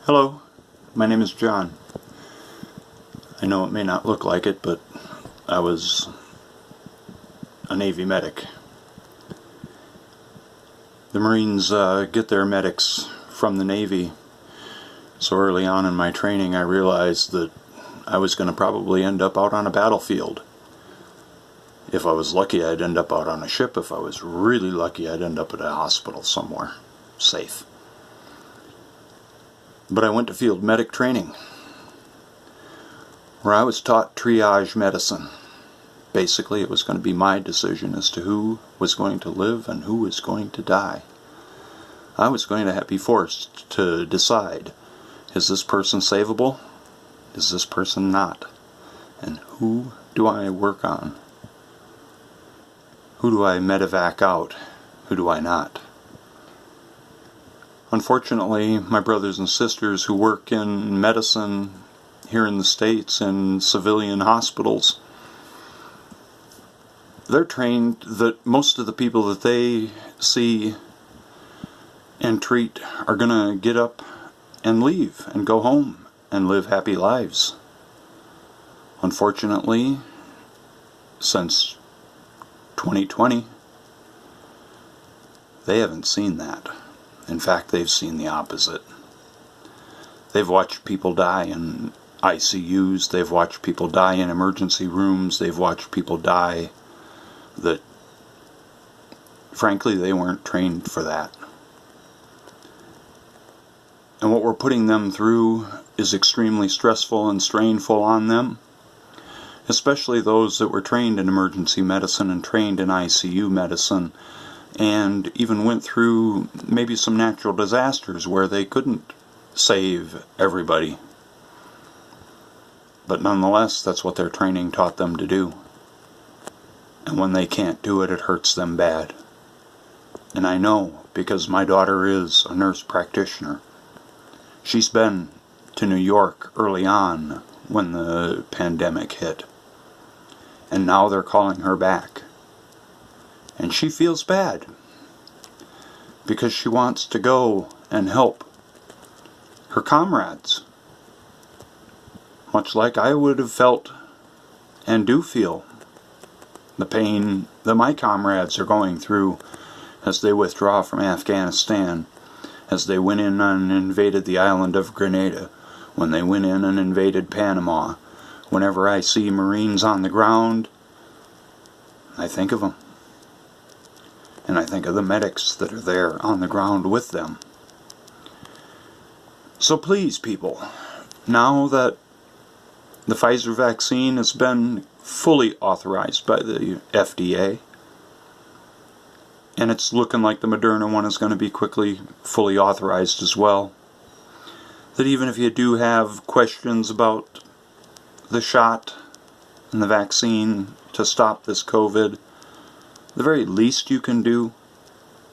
Hello, my name is John. I know it may not look like it, but I was a Navy medic. The Marines get their medics from the Navy, so early on in my training I realized that I was going to probably end up out on a battlefield. If I was lucky, I'd end up out on a ship. If I was really lucky, I'd end up at a hospital somewhere safe. But I went to field medic training, where I was taught triage medicine. Basically, it was going to be my decision as to who was going to live and who was going to die. I was going to be forced to decide, is this person savable? Is this person not? And who do I work on? Who do I medevac out? Who do I not? Unfortunately, my brothers and sisters who work in medicine here in the States in civilian hospitals, they're trained that most of the people that they see and treat are going to get up and leave and go home and live happy lives. Unfortunately, since 2020, they haven't seen that. In fact, they've seen the opposite. They've watched people die in ICUs, they've watched people die in emergency rooms, they've watched people die that, frankly, they weren't trained for that. And what we're putting them through is extremely stressful and strainful on them, especially those that were trained in emergency medicine and trained in ICU medicine, and even went through maybe some natural disasters where they couldn't save everybody. But nonetheless, that's what their training taught them to do. And when they can't do it, it hurts them bad. And I know, because my daughter is a nurse practitioner. She's been to New York early on when the pandemic hit. And now they're calling her back. And she feels bad, because she wants to go and help her comrades, much like I would have felt and do feel the pain that my comrades are going through as they withdraw from Afghanistan, as they went in and invaded the island of Grenada, when they went in and invaded Panama. Whenever I see Marines on the ground, I think of them. And I think of the medics that are there on the ground with them. So please, people, now that the Pfizer vaccine has been fully authorized by the FDA, and it's looking like the Moderna one is going to be quickly fully authorized as well, that even if you do have questions about the shot and the vaccine to stop this COVID, the very least you can do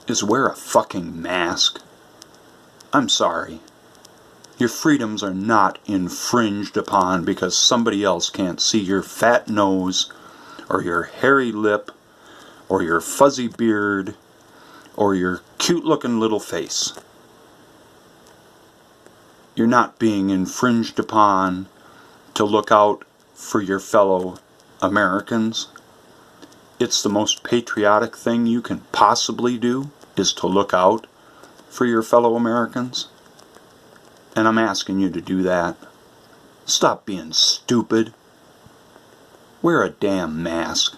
is wear a fucking mask. I'm sorry. Your freedoms are not infringed upon because somebody else can't see your fat nose, or your hairy lip, or your fuzzy beard, or your cute-looking little face. You're not being infringed upon to look out for your fellow Americans. It's the most patriotic thing you can possibly do, is to look out for your fellow Americans. And I'm asking you to do that. Stop being stupid. Wear a damn mask.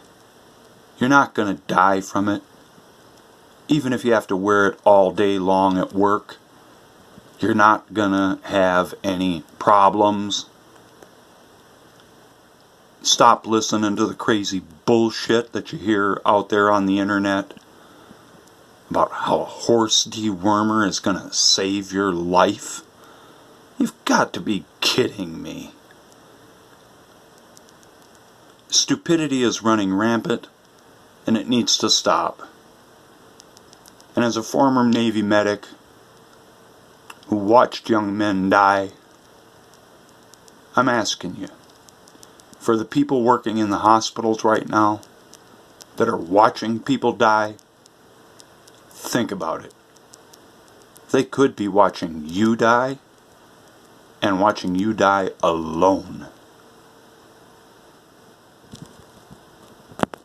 You're not going to die from it. Even if you have to wear it all day long at work, you're not going to have any problems. Stop listening to the crazy bullshit that you hear out there on the internet about how a horse dewormer is going to save your life. You've got to be kidding me. Stupidity is running rampant, and it needs to stop. And as a former Navy medic who watched young men die, I'm asking you, for the people working in the hospitals right now that are watching people die, think about it. They could be watching you die, and watching you die alone.